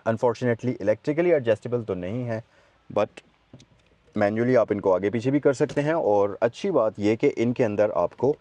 Unfortunately electrically adjustable तो नहीं है, बट मैन्युअली आप इनको आगे पीछे भी कर सकते हैं। और अच्छी बात ये कि इनके अंदर आपको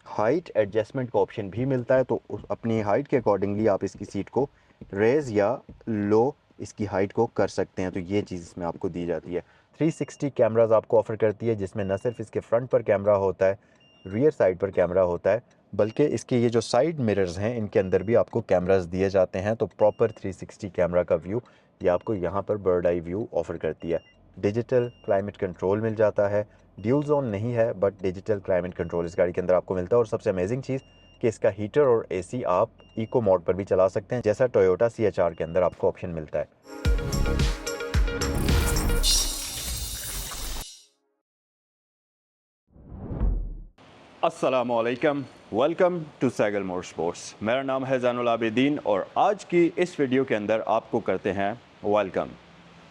हाइट एडजस्टमेंट का ऑप्शन भी मिलता है, तो अपनी हाइट के अकॉर्डिंगली आप इसकी सीट को रेज़ या लो इसकी हाइट को कर सकते हैं। तो ये चीज़ इसमें आपको दी जाती है। 360 कैमराज आपको ऑफ़र करती है, जिसमें न सिर्फ इसके फ्रंट पर कैमरा होता है, रियर साइड पर कैमरा होता है, बल्कि इसके ये जो साइड मिरर्स हैं इनके अंदर भी आपको कैमरास दिए जाते हैं। तो प्रॉपर 360 कैमरा का व्यू ये आपको यहाँ पर बर्ड आई व्यू ऑफ़र करती है। डिजिटल क्लाइमेट कंट्रोल मिल जाता है, ड्यूल जोन नहीं है बट डिजिटल क्लाइमेट कंट्रोल इस गाड़ी के अंदर आपको मिलता है। और सबसे अमेजिंग चीज़ कि इसका हीटर और एसी आप इको मोड पर भी चला सकते हैं, जैसा टोयोटा CHR के अंदर आपको ऑप्शन मिलता है। अस्सलामुअलैकुम, वेलकम टू सैगल मोटरस्पोर्ट्स। मेरा नाम है ज़ैनुल आबिदीन और आज की इस वीडियो के अंदर आपको करते हैं वेलकम।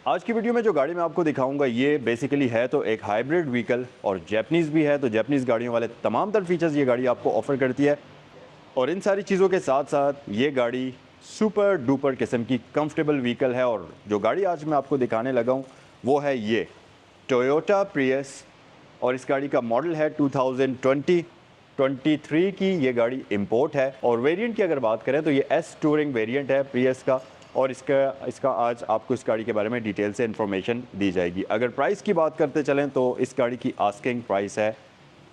आज की वीडियो में जो गाड़ी मैं आपको दिखाऊंगा ये बेसिकली है तो एक हाइब्रिड व्हीकल और जैपनीज़ भी है। तो जैपनीज़ गाड़ियों वाले तमाम तर फीचर्स ये गाड़ी आपको ऑफ़र करती है। और इन सारी चीज़ों के साथ साथ ये गाड़ी सुपर डुपर किस्म की कंफर्टेबल व्हीकल है। और जो गाड़ी आज मैं आपको दिखाने लगा हूँ वो है ये टोयोटा प्रियस। और इस गाड़ी का मॉडल है 2023 की ये गाड़ी इंपोर्ट है। और वेरिएंट की अगर बात करें तो ये एस टूरिंग वेरिएंट है प्रियस का। और इसका आज आपको इस गाड़ी के बारे में डिटेल से इन्फॉर्मेशन दी जाएगी। अगर प्राइस की बात करते चलें तो इस गाड़ी की आस्किंग प्राइस है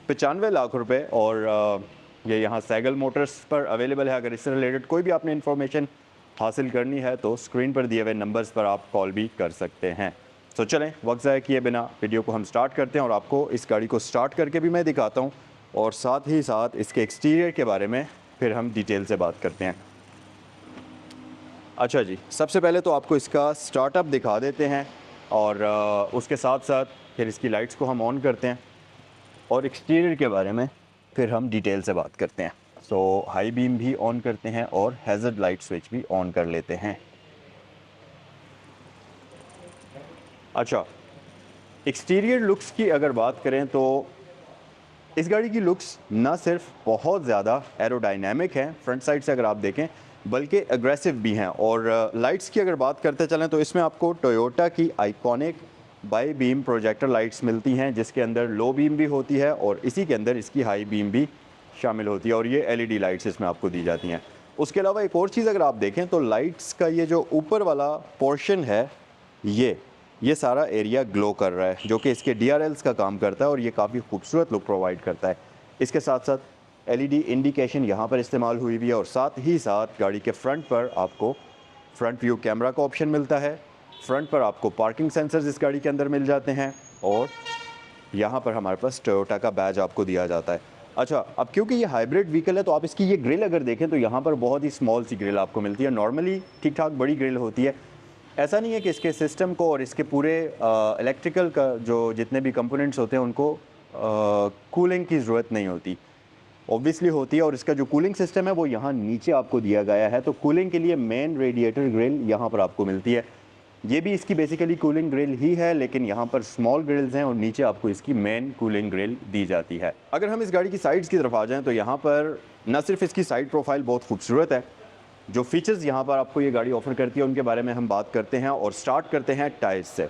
95 लाख रुपए। और ये यहाँ सैगल मोटर्स पर अवेलेबल है। अगर इससे रिलेटेड कोई भी आपने इन्फॉर्मेशन हासिल करनी है तो स्क्रीन पर दिए हुए नंबर्स पर आप कॉल भी कर सकते हैं। तो चलें वक्त ज़ाया किए बिना वीडियो को हम स्टार्ट करते हैं और आपको इस गाड़ी को स्टार्ट करके भी मैं दिखाता हूँ और साथ ही साथ इसके एक्सटीरियर के बारे में फिर हम डिटेल से बात करते हैं। अच्छा जी, सबसे पहले तो आपको इसका स्टार्टअप दिखा देते हैं और उसके साथ साथ फिर इसकी लाइट्स को हम ऑन करते हैं और एक्सटीरियर के बारे में फिर हम डिटेल से बात करते हैं। सो हाई बीम भी ऑन करते हैं और हैज़र्ड लाइट स्विच भी ऑन कर लेते हैं। अच्छा, एक्सटीरियर लुक्स की अगर बात करें तो इस गाड़ी की लुक्स ना सिर्फ बहुत ज़्यादा एरोडायनेमिक हैं फ्रंट साइड से अगर आप देखें, बल्कि एग्रेसिव भी हैं। और लाइट्स की अगर बात करते चलें तो इसमें आपको टोयोटा की iconic by beam projector lights मिलती हैं, जिसके अंदर लो बीम भी होती है और इसी के अंदर इसकी हाई बीम भी शामिल होती है। और ये LED लाइट्स इसमें आपको दी जाती हैं। उसके अलावा एक और चीज़ अगर आप देखें तो लाइट्स का ये जो ऊपर वाला पोर्शन है ये सारा एरिया ग्लो कर रहा है, जो कि इसके DRLs का काम करता है और ये काफ़ी खूबसूरत लुक प्रोवाइड करता है। इसके साथ साथ LED इंडिकेशन यहाँ पर इस्तेमाल हुई भी है और साथ ही साथ गाड़ी के फ्रंट पर आपको फ्रंट व्यू कैमरा का ऑप्शन मिलता है। फ्रंट पर आपको पार्किंग सेंसर्स इस गाड़ी के अंदर मिल जाते हैं और यहाँ पर हमारे पास टोयोटा का बैज आपको दिया जाता है। अच्छा, अब क्योंकि ये हाइब्रिड व्हीकल है तो आप इसकी ये ग्रिल अगर देखें तो यहाँ पर बहुत ही स्मॉल सी ग्रिल आपको मिलती है। नॉर्मली ठीक ठाक बड़ी ग्रिल होती है। ऐसा नहीं है कि इसके सिस्टम को और इसके पूरे इलेक्ट्रिकल का जो जितने भी कंपोनेंट्स होते हैं उनको कूलिंग की ज़रूरत नहीं होती, ऑब्वियसली होती है। और इसका जो कूलिंग सिस्टम है वो यहाँ नीचे आपको दिया गया है। तो कूलिंग के लिए मेन रेडिएटर ग्रिल यहाँ पर आपको मिलती है। ये भी इसकी बेसिकली कूलिंग ग्रिल ही है, लेकिन यहाँ पर स्मॉल ग्रिल्स हैं और नीचे आपको इसकी मेन कूलिंग ग्रिल दी जाती है। अगर हम इस गाड़ी की साइड्स की तरफ आ जाएँ तो यहाँ पर न सिर्फ इसकी साइड प्रोफाइल बहुत खूबसूरत है, जो फीचर्स यहाँ पर आपको ये गाड़ी ऑफ़र करती है उनके बारे में हम बात करते हैं और स्टार्ट करते हैं टायर्स से।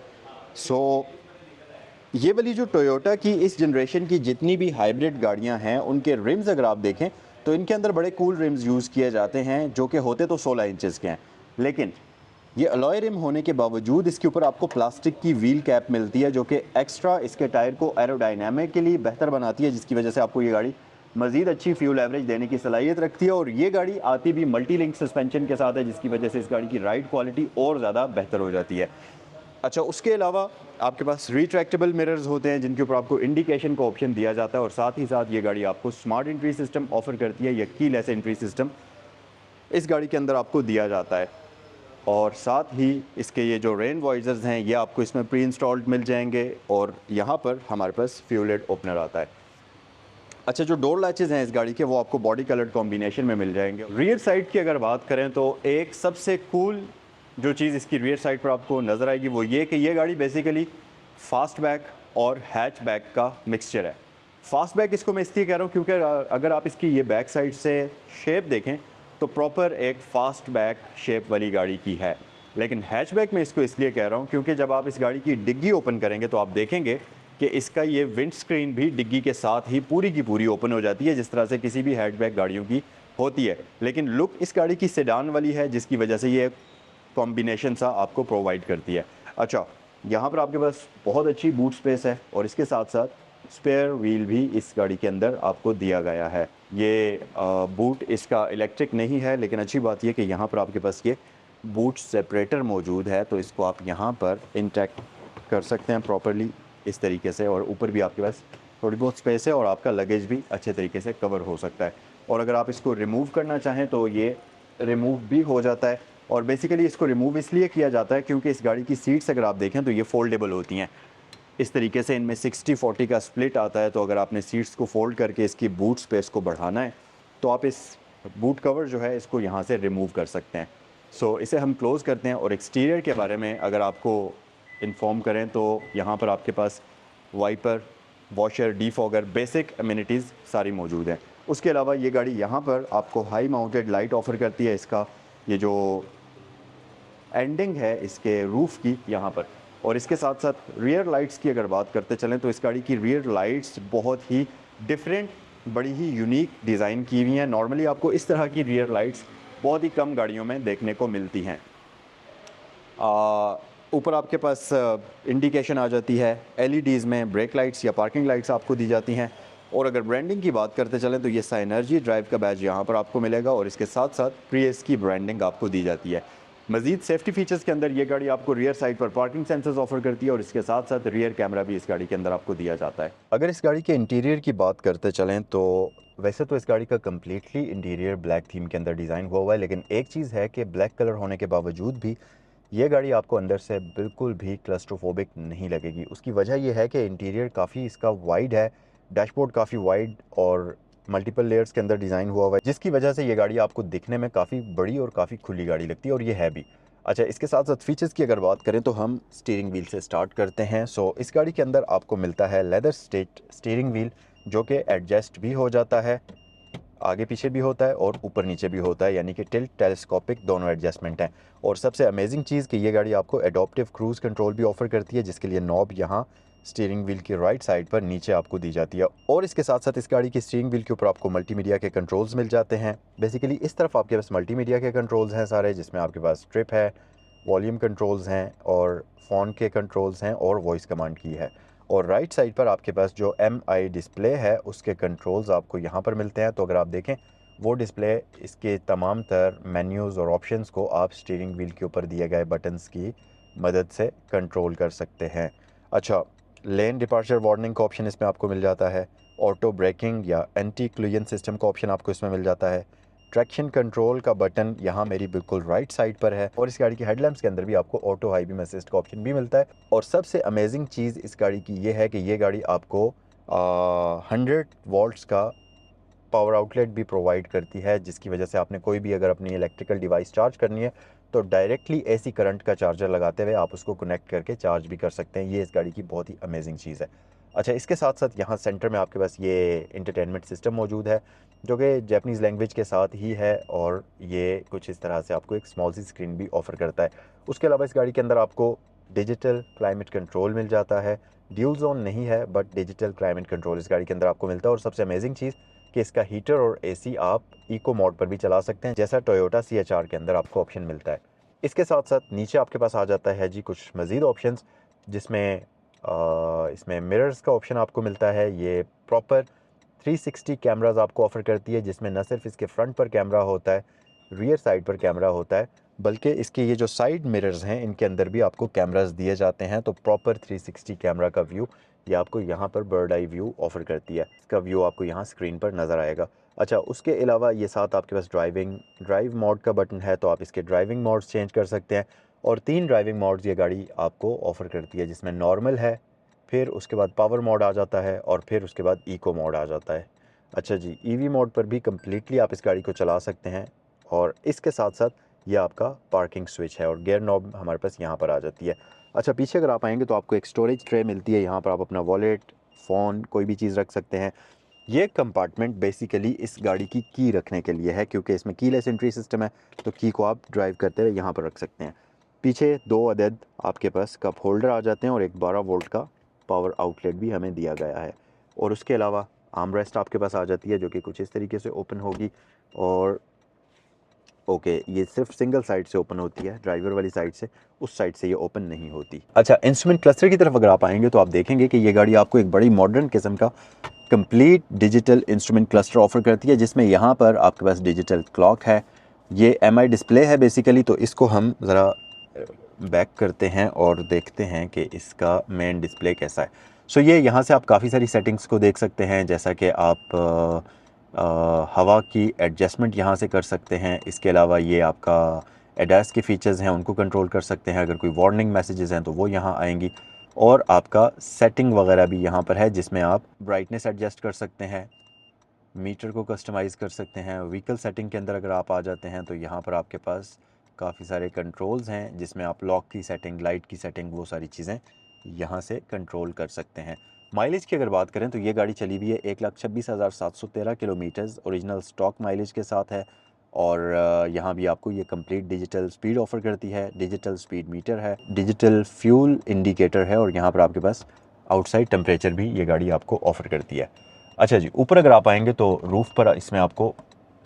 ये वाली जो टोयोटा की इस जनरेशन की जितनी भी हाइब्रिड गाड़ियाँ हैं उनके रिम्स अगर आप देखें तो इनके अंदर बड़े कूल रिम्स यूज़ किए जाते हैं, जो कि होते तो 16 इंचज़ के हैं, लेकिन ये अलॉय रिम होने के बावजूद इसके ऊपर आपको प्लास्टिक की व्हील कैप मिलती है, जो कि एक्स्ट्रा इसके टायर को एरोडायनामिकली बेहतर बनाती है, जिसकी वजह से आपको ये गाड़ी मज़ीद अच्छी फ्यूल एवरेज देने की सलाहियत रखती है। और ये गाड़ी आती भी मल्टी लिंक सस्पेंशन के साथ है, जिसकी वजह से इस गाड़ी की राइड क्वालिटी और ज़्यादा बेहतर हो जाती है। अच्छा, उसके अलावा आपके पास रिट्रैक्टेबल मिरर्स होते हैं जिनके ऊपर आपको इंडिकेशन का ऑप्शन दिया जाता है और साथ ही साथ ये गाड़ी आपको स्मार्ट एंट्री सिस्टम ऑफ़र करती है। या कीलेस एंट्री सिस्टम इस गाड़ी के अंदर आपको दिया जाता है। और साथ ही इसके ये जो रेन वॉइजर्स हैं ये आपको इसमें प्री इंस्टॉल्ड मिल जाएंगे और यहाँ पर हमारे पास फ्यूलेड ओपनर आता है। अच्छा, जो डोर लैचेज़ हैं इस गाड़ी के वो आपको बॉडी कलर्ड कॉम्बिनेशन में मिल जाएंगे। रियर साइड की अगर बात करें तो एक सबसे कूल जो चीज़ इसकी रियर साइड पर आपको नज़र आएगी वो ये कि ये गाड़ी बेसिकली फास्टबैक और हैचबैक का मिक्सचर है। फास्टबैक इसको मैं इसलिए कह रहा हूँ क्योंकि अगर आप इसकी ये बैक साइड से शेप देखें तो प्रॉपर एक फास्टबैक शेप वाली गाड़ी की है। लेकिन हैचबैक में इसको इसलिए कह रहा हूँ क्योंकि जब आप इस गाड़ी की डिग्गी ओपन करेंगे तो आप देखेंगे कि इसका ये विंड स्क्रीन भी डिग्गी के साथ ही पूरी की पूरी ओपन हो जाती है, जिस तरह से किसी भी हैचबैक गाड़ियों की होती है। लेकिन लुक इस गाड़ी की सेडान वाली है, जिसकी वजह से ये कॉम्बिनेशन सा आपको प्रोवाइड करती है। अच्छा, यहाँ पर आपके पास बहुत अच्छी बूट स्पेस है और इसके साथ साथ स्पेयर व्हील भी इस गाड़ी के अंदर आपको दिया गया है। ये बूट इसका इलेक्ट्रिक नहीं है, लेकिन अच्छी बात यह कि यहाँ पर आपके पास ये बूट सेपरेटर मौजूद है, तो इसको आप यहाँ पर इंटैक्ट कर सकते हैं प्रॉपरली इस तरीके से। और ऊपर भी आपके पास थोड़ी बहुत स्पेस है और आपका लगेज भी अच्छे तरीके से कवर हो सकता है। और अगर आप इसको रिमूव करना चाहें तो ये रिमूव भी हो जाता है। और बेसिकली इसको रिमूव इसलिए किया जाता है क्योंकि इस गाड़ी की सीट्स अगर आप देखें तो ये फोल्डेबल होती हैं। इस तरीके से इनमें 60-40 का स्प्लिट आता है, तो अगर आपने सीट्स को फोल्ड करके इसकी बूट स्पेस को बढ़ाना है तो आप इस बूट कवर जो है इसको यहाँ से रिमूव कर सकते हैं। सो इसे हम क्लोज़ करते हैं। और एक्सटीरियर के बारे में अगर आपको इन्फॉर्म करें तो यहाँ पर आपके पास wiper, washer, defogger, basic amenities सारी मौजूद हैं। उसके अलावा ये गाड़ी यहाँ पर आपको हाई माउंटेड लाइट ऑफ़र करती है। इसका ये जो एंडिंग है इसके रूफ़ की यहाँ पर, और इसके साथ साथ रियर लाइट्स की अगर बात करते चलें तो इस गाड़ी की रियर लाइट्स बहुत ही डिफरेंट, बड़ी ही यूनिक डिज़ाइन की हुई हैं। नॉर्मली आपको इस तरह की रियर लाइट्स बहुत ही कम गाड़ियों में देखने को मिलती हैं। ऊपर आपके पास इंडिकेशन आ जाती है, एलईडीज़ में ब्रेक लाइट्स या पार्किंग लाइट्स आपको दी जाती हैं। और अगर ब्रांडिंग की बात करते चलें तो ये साइनर्जी ड्राइव का बैज यहाँ पर आपको मिलेगा और इसके साथ साथ प्रियस की ब्रांडिंग आपको दी जाती है। मज़ीद सेफ्टी फीचर्स के अंदर ये गाड़ी आपको रियर साइड पर पार्किंग सेंसर्स ऑफर करती है और इसके साथ साथ रियर कैमरा भी इस गाड़ी के अंदर आपको दिया जाता है। अगर इस गाड़ी के इंटीरियर की बात करते चलें तो वैसे तो इस गाड़ी का कम्प्लीटली इंटीरियर ब्लैक थीम के अंदर डिज़ाइन हुआ है, लेकिन एक चीज़ है कि ब्लैक कलर होने के बावजूद भी ये गाड़ी आपको अंदर से बिल्कुल भी क्लस्ट्रोफोबिक नहीं लगेगी। उसकी वजह यह है कि इंटीरियर काफ़ी इसका वाइड है, डैशबोर्ड काफ़ी वाइड और मल्टीपल लेयर्स के अंदर डिज़ाइन हुआ है, जिसकी वजह से ये गाड़ी आपको दिखने में काफ़ी बड़ी और काफ़ी खुली गाड़ी लगती है, और ये है भी। अच्छा, इसके साथ साथ फीचर्स की अगर बात करें तो हम स्टीयरिंग व्हील से स्टार्ट करते हैं। सो इस गाड़ी के अंदर आपको मिलता है लेदर स्टेट स्टीयरिंग व्हील, जो कि एडजस्ट भी हो जाता है, आगे पीछे भी होता है और ऊपर नीचे भी होता है, यानी कि टिल्ट टेलीस्कोपिक दोनों एडजस्टमेंट हैं। और सबसे अमेजिंग चीज़ कि ये गाड़ी आपको एडॉप्टिव क्रूज़ कंट्रोल भी ऑफर करती है, जिसके लिए नॉब यहाँ स्टीयरिंग व्हील की राइट साइड पर नीचे आपको दी जाती है। और इसके साथ साथ इस गाड़ी की स्टीयरिंग व्हील के ऊपर आपको मल्टीमीडिया के कंट्रोल्स मिल जाते हैं। बेसिकली इस तरफ आपके पास मल्टीमीडिया के कंट्रोल्स हैं सारे, जिसमें आपके पास ट्रिप है, वॉल्यूम कंट्रोल्स हैं और फ़ोन के कंट्रोल्स हैं और वॉइस कमांड की है। और राइट साइड पर आपके पास जो MI डिस्प्ले है उसके कंट्रोल्स आपको यहाँ पर मिलते हैं। तो अगर आप देखें वो डिस्प्ले, इसके तमाम तर मेन्यूज़ और ऑप्शंस को आप स्टीयरिंग व्हील के ऊपर दिए गए बटन्स की मदद से कंट्रोल कर सकते हैं। अच्छा, लेन डिपार्चर वार्निंग का ऑप्शन इसमें आपको मिल जाता है। ऑटो ब्रेकिंग या एंटी क्लूजन सिस्टम का ऑप्शन आपको इसमें मिल जाता है। ट्रैक्शन कंट्रोल का बटन यहाँ मेरी बिल्कुल राइट साइड पर है। और इस गाड़ी की हेडलैम्प्स के अंदर भी आपको ऑटो हाई बीम असिस्ट का ऑप्शन भी मिलता है। और सबसे अमेजिंग चीज़ इस गाड़ी की ये है कि ये गाड़ी आपको 100 वोल्ट्स का पावर आउटलेट भी प्रोवाइड करती है, जिसकी वजह से आपने कोई भी अगर अपनी इलेक्ट्रिकल डिवाइस चार्ज करनी है तो डायरेक्टली AC करंट का चार्जर लगाते हुए आप उसको कनेक्ट करके चार्ज भी कर सकते हैं। ये इस गाड़ी की बहुत ही अमेजिंग चीज़ है। अच्छा, इसके साथ साथ यहाँ सेंटर में आपके पास ये इंटरटेनमेंट सिस्टम मौजूद है, जो कि जापानीज़ लैंग्वेज के साथ ही है, और ये कुछ इस तरह से आपको एक स्मॉल सी स्क्रीन भी ऑफ़र करता है। उसके अलावा इस गाड़ी के अंदर आपको डिजिटल क्लाइमेट कंट्रोल मिल जाता है। ड्यूल जोन नहीं है, बट डिजिटल क्लाइमेट कंट्रोल इस गाड़ी के अंदर आपको मिलता है। और सबसे अमेजिंग चीज़ कि इसका हीटर और AC आप इको मोड पर भी चला सकते हैं, जैसा टोयोटा CHR के अंदर आपको ऑप्शन मिलता है। इसके साथ साथ नीचे आपके पास आ जाता है जी कुछ मज़ीद ऑप्शंस, जिसमें इसमें मिरर्स का ऑप्शन आपको मिलता है। ये प्रॉपर 360 कैमरास आपको ऑफ़र करती है, जिसमें न सिर्फ इसके फ्रंट पर कैमरा होता है, रियर साइड पर कैमरा होता है, बल्कि इसके ये जो साइड मिरर्स हैं इनके अंदर भी आपको कैमरास दिए जाते हैं। तो प्रॉपर 360 कैमरा का व्यू ये आपको यहाँ पर बर्ड आई व्यू ऑफ़र करती है। इसका व्यू आपको यहाँ स्क्रीन पर नज़र आएगा। अच्छा, उसके अलावा ये साथ आपके पास ड्राइव मोड का बटन है, तो आप इसके ड्राइविंग मोड्स चेंज कर सकते हैं। और 3 ड्राइविंग मोड्स ये गाड़ी आपको ऑफ़र करती है, जिसमें नॉर्मल है, फिर उसके बाद पावर मोड आ जाता है और फिर उसके बाद इको मोड आ जाता है। अच्छा जी, EV मोड पर भी कम्प्लीटली आप इस गाड़ी को चला सकते हैं। और इसके साथ साथ ये आपका पार्किंग स्विच है और गियर नॉब हमारे पास यहाँ पर आ जाती है। अच्छा, पीछे अगर आप आएंगे तो आपको एक स्टोरेज ट्रे मिलती है, यहाँ पर आप अपना वॉलेट, फ़ोन, कोई भी चीज़ रख सकते हैं। ये कंपार्टमेंट बेसिकली इस गाड़ी की की रखने के लिए है, क्योंकि इसमें कीलेस एंट्री सिस्टम है, तो की को आप ड्राइव करते हुए यहाँ पर रख सकते हैं। पीछे 2 अदद आपके पास कप होल्डर आ जाते हैं और एक 12 वोल्ट का पावर आउटलेट भी हमें दिया गया है। और उसके अलावा आर्म रेस्ट आपके पास आ जाती है जो कि कुछ इस तरीके से ओपन होगी। और ओके, ये सिर्फ सिंगल साइड से ओपन होती है, ड्राइवर वाली साइड से, उस साइड से ये ओपन नहीं होती। अच्छा, इंस्ट्रूमेंट क्लस्टर की तरफ अगर आप आएंगे तो आप देखेंगे कि ये गाड़ी आपको एक बड़ी मॉडर्न किस्म का complete digital instrument cluster offer करती है, जिसमें यहाँ पर आपके पास डिजिटल क्लॉक है, ये एमआई डिस्प्ले है बेसिकली। तो इसको हम ज़रा बैक करते हैं और देखते हैं कि इसका मेन डिस्प्ले कैसा है। सो ये यहाँ से आप काफ़ी सारी सेटिंग्स को देख सकते हैं, जैसा कि आप हवा की एडजस्टमेंट यहाँ से कर सकते हैं। इसके अलावा ये आपका एडास के फीचर्स हैं उनको कंट्रोल कर सकते हैं, अगर कोई वार्निंग मैसेजेस हैं तो वो यहाँ आएंगी। और आपका सेटिंग वगैरह भी यहाँ पर है जिसमें आप ब्राइटनेस एडजस्ट कर सकते हैं, मीटर को कस्टमाइज़ कर सकते हैं। व्हीकल सेटिंग के अंदर अगर आप आ जाते हैं तो यहाँ पर आपके पास काफ़ी सारे कंट्रोल्स हैं जिसमें आप लॉक की सेटिंग, लाइट की सेटिंग, वो सारी चीज़ें यहाँ से कंट्रोल कर सकते हैं। माइलेज की अगर बात करें तो ये गाड़ी चली हुई है 1,26,713 किलोमीटर्स ओरिजिनल स्टॉक माइलेज के साथ है। और यहाँ भी आपको ये कंप्लीट डिजिटल स्पीड ऑफ़र करती है, डिजिटल स्पीड मीटर है, डिजिटल फ्यूल इंडिकेटर है और यहाँ पर आपके पास आउटसाइड टेम्परेचर भी ये गाड़ी आपको ऑफ़र करती है। अच्छा जी, ऊपर अगर आप आएंगे तो रूफ़ पर इसमें आपको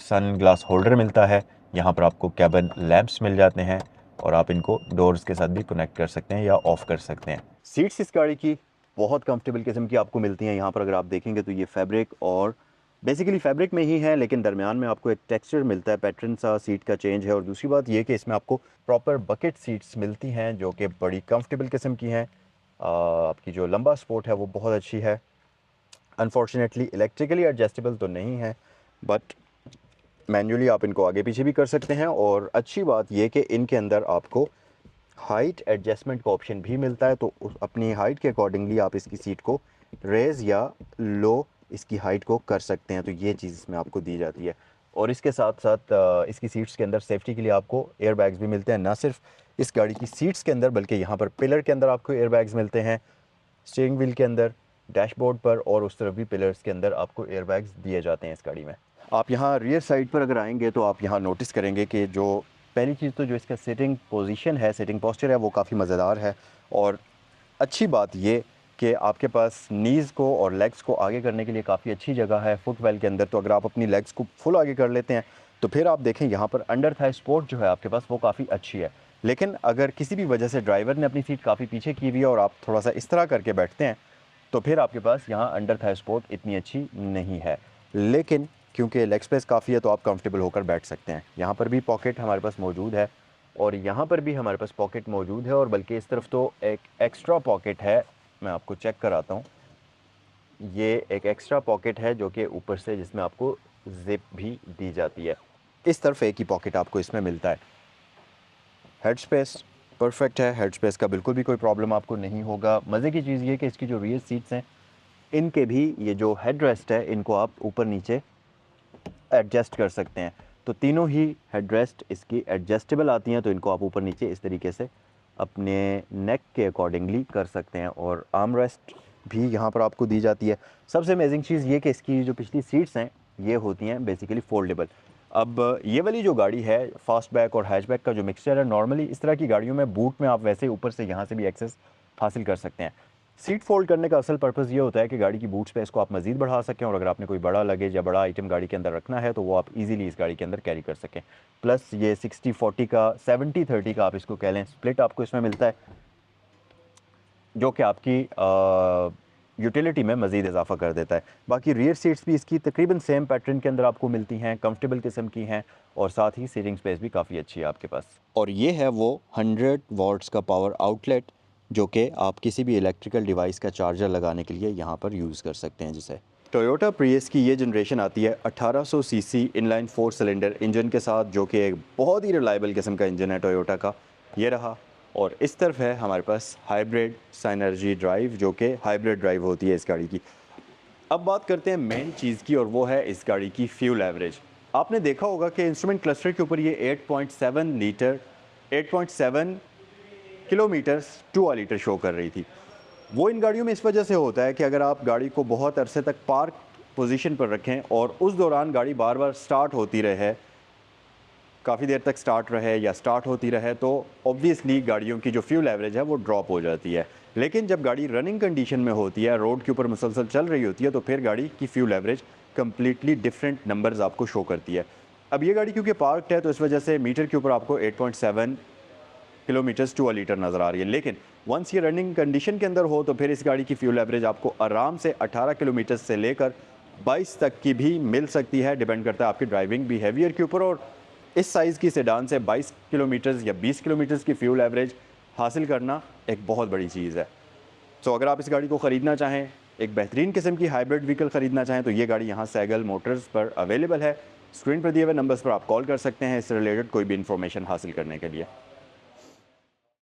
सन ग्लास होल्डर मिलता है, यहाँ पर आपको कैबिन लैंप्स मिल जाते हैं और आप इनको डोर्स के साथ भी कनेक्ट कर सकते हैं या ऑफ़ कर सकते हैं। सीट्स इस गाड़ी की बहुत कंफर्टेबल किस्म की आपको मिलती हैं। यहाँ पर अगर आप देखेंगे तो ये फैब्रिक और बेसिकली फैब्रिक में ही है, लेकिन दरमियान में आपको एक टेक्सचर मिलता है, पैटर्न सा सीट का चेंज है। और दूसरी बात ये कि इसमें आपको प्रॉपर बकेट सीट्स मिलती हैं जो कि बड़ी कंफर्टेबल किस्म की हैं। आपकी जो लंबा सपोर्ट है वो बहुत अच्छी है। अनफॉर्चुनेटली इलेक्ट्रिकली एडजस्टेबल तो नहीं है, बट मैन्युअली आप इनको आगे पीछे भी कर सकते हैं। और अच्छी बात यह कि इनके अंदर आपको हाइट एडजस्टमेंट का ऑप्शन भी मिलता है, तो अपनी हाइट के अकॉर्डिंगली आप इसकी सीट को रेज़ या लो इसकी हाइट को कर सकते हैं। तो ये चीज़ इसमें आपको दी जाती है। और इसके साथ साथ इसकी सीट्स के अंदर सेफ्टी के लिए आपको एयर बैग्स भी मिलते हैं, ना सिर्फ इस गाड़ी की सीट्स के अंदर बल्कि यहाँ पर पिलर के अंदर आपको एयर बैग्स मिलते हैं, स्टीयरिंग व्हील के अंदर, डैशबोर्ड पर और उस तरफ भी पिलर्स के अंदर आपको एयर बैग्स दिए जाते हैं इस गाड़ी में। आप यहाँ रियर साइड पर अगर आएंगे तो आप यहाँ नोटिस करेंगे कि जो पहली चीज़ तो जो इसका सिटिंग पोजीशन है, सिटिंग पोस्चर है, वो काफ़ी मज़ेदार है। और अच्छी बात ये कि आपके पास नीज़ को और लेग्स को आगे करने के लिए काफ़ी अच्छी जगह है फुटवेल के अंदर। तो अगर आप अपनी लेग्स को फुल आगे कर लेते हैं तो फिर आप देखें यहाँ पर अंडर थाई सपोर्ट जो है आपके पास वो काफ़ी अच्छी है। लेकिन अगर किसी भी वजह से ड्राइवर ने अपनी सीट काफ़ी पीछे की हुई है और आप थोड़ा सा इस तरह करके बैठते हैं तो फिर आपके पास यहाँ अंडर थाई सपोर्ट इतनी अच्छी नहीं है। लेकिन क्योंकि लेग स्पेस काफ़ी है तो आप कंफर्टेबल होकर बैठ सकते हैं। यहाँ पर भी पॉकेट हमारे पास मौजूद है और यहाँ पर भी हमारे पास पॉकेट मौजूद है, और बल्कि इस तरफ तो एक एक्स्ट्रा पॉकेट है, मैं आपको चेक कराता हूँ। ये एक एक्स्ट्रा पॉकेट है जो कि ऊपर से जिसमें आपको जिप भी दी जाती है। इस तरफ एक ही पॉकेट आपको इसमें मिलता है। हेड स्पेस परफेक्ट है, हेड स्पेस का बिल्कुल भी कोई प्रॉब्लम आपको नहीं होगा। मज़े की चीज़ ये कि इसकी जो रियर सीट्स हैं इनके भी ये जो हेड रेस्ट है इनको आप ऊपर नीचे एडजस्ट कर सकते हैं। तो तीनों ही हेडरेस्ट इसकी एडजस्टेबल आती हैं, तो इनको आप ऊपर नीचे इस तरीके से अपने नेक के अकॉर्डिंगली कर सकते हैं। और आर्म रेस्ट भी यहाँ पर आपको दी जाती है। सबसे अमेजिंग चीज़ ये कि इसकी जो पिछली सीट्स हैं ये होती हैं बेसिकली फोल्डेबल। अब ये वाली जो गाड़ी है फास्टबैक और हैचबैक का जो मिक्सचर है, नॉर्मली इस तरह की गाड़ियों में बूट में आप वैसे ऊपर से यहाँ से भी एक्सेस हासिल कर सकते हैं। सीट फोल्ड करने का असल पर्पज़ ये होता है कि गाड़ी की बूट स्पेस को आप मज़ीद बढ़ा सकें, और अगर आपने कोई बड़ा लगेज या बड़ा आइटम गाड़ी के अंदर रखना है तो वो आप इजीली इस गाड़ी के अंदर कैरी कर सकें। प्लस ये 60-40 का 70-30 का आप इसको कह लें स्प्लिट आपको इसमें मिलता है, जो कि आपकी यूटिलिटी में मज़ीद इजाफा कर देता है। बाकी रियर सीट्स भी इसकी तकरीबन सेम पैटर्न के अंदर आपको मिलती हैं, कंफर्टेबल किस्म की हैं, और साथ ही सीटिंग स्पेस भी काफ़ी अच्छी है आपके पास। और ये है वो 100 वॉट्स का पावर आउटलेट जो कि आप किसी भी इलेक्ट्रिकल डिवाइस का चार्जर लगाने के लिए यहाँ पर यूज़ कर सकते हैं। जिसे टोयोटा प्रियस की ये जनरेशन आती है 1800 सीसी इनलाइन 4 सिलेंडर इंजन के साथ, जो कि एक बहुत ही रिलायबल किस्म का इंजन है टोयोटा का, ये रहा। और इस तरफ है हमारे पास हाइब्रिड साइनर्जी ड्राइव, जो कि हाइब्रिड ड्राइव होती है इस गाड़ी की। अब बात करते हैं मेन चीज़ की, और वो है इस गाड़ी की फ्यूल एवरेज। आपने देखा होगा कि इंस्ट्रूमेंट क्लस्टर के ऊपर ये 8.7 kilometre to a litre show कर रही थी। वो इन गाड़ियों में इस वजह से होता है कि अगर आप गाड़ी को बहुत अरसे तक पार्क पोजीशन पर रखें और उस दौरान गाड़ी बार बार स्टार्ट होती रहे काफ़ी देर तक स्टार्ट रहे या स्टार्ट होती रहे तो ऑब्वियसली गाड़ियों की जो फ्यूल एवरेज है वो ड्रॉप हो जाती है। लेकिन जब गाड़ी रनिंग कंडीशन में होती है, रोड के ऊपर मुसलसल चल रही होती है, तो फिर गाड़ी की fuel average completely different numbers आपको शो करती है। अब ये गाड़ी क्योंकि पार्क्ड है तो इस वजह से मीटर के ऊपर आपको 8.7 किलोमीटर्स टू अ लीटर नज़र आ रही है। लेकिन वंस ये रनिंग कंडीशन के अंदर हो तो फिर इस गाड़ी की फ्यूल एवरेज आपको आराम से 18 किलोमीटर से लेकर 22 तक की भी मिल सकती है। डिपेंड करता है आपकी ड्राइविंग बिहेवियर के ऊपर। और इस साइज़ की सेडान से 22 किलोमीटर्स या 20 किलोमीटर्स की फ्यूल एवरेज हासिल करना एक बहुत बड़ी चीज़ है। सो अगर आप इस गाड़ी को ख़रीदना चाहें, एक बेहतरीन किस्म की हाइब्रिड व्हीकल ख़रीदना चाहें, तो ये गाड़ी यहाँ सैगल मोटर्स पर अवेलेबल है। स्क्रीन पर दिए हुए नंबर्स पर आप कॉल कर सकते हैं इससे रिलेटेड कोई भी इन्फॉर्मेशन हासिल करने के लिए।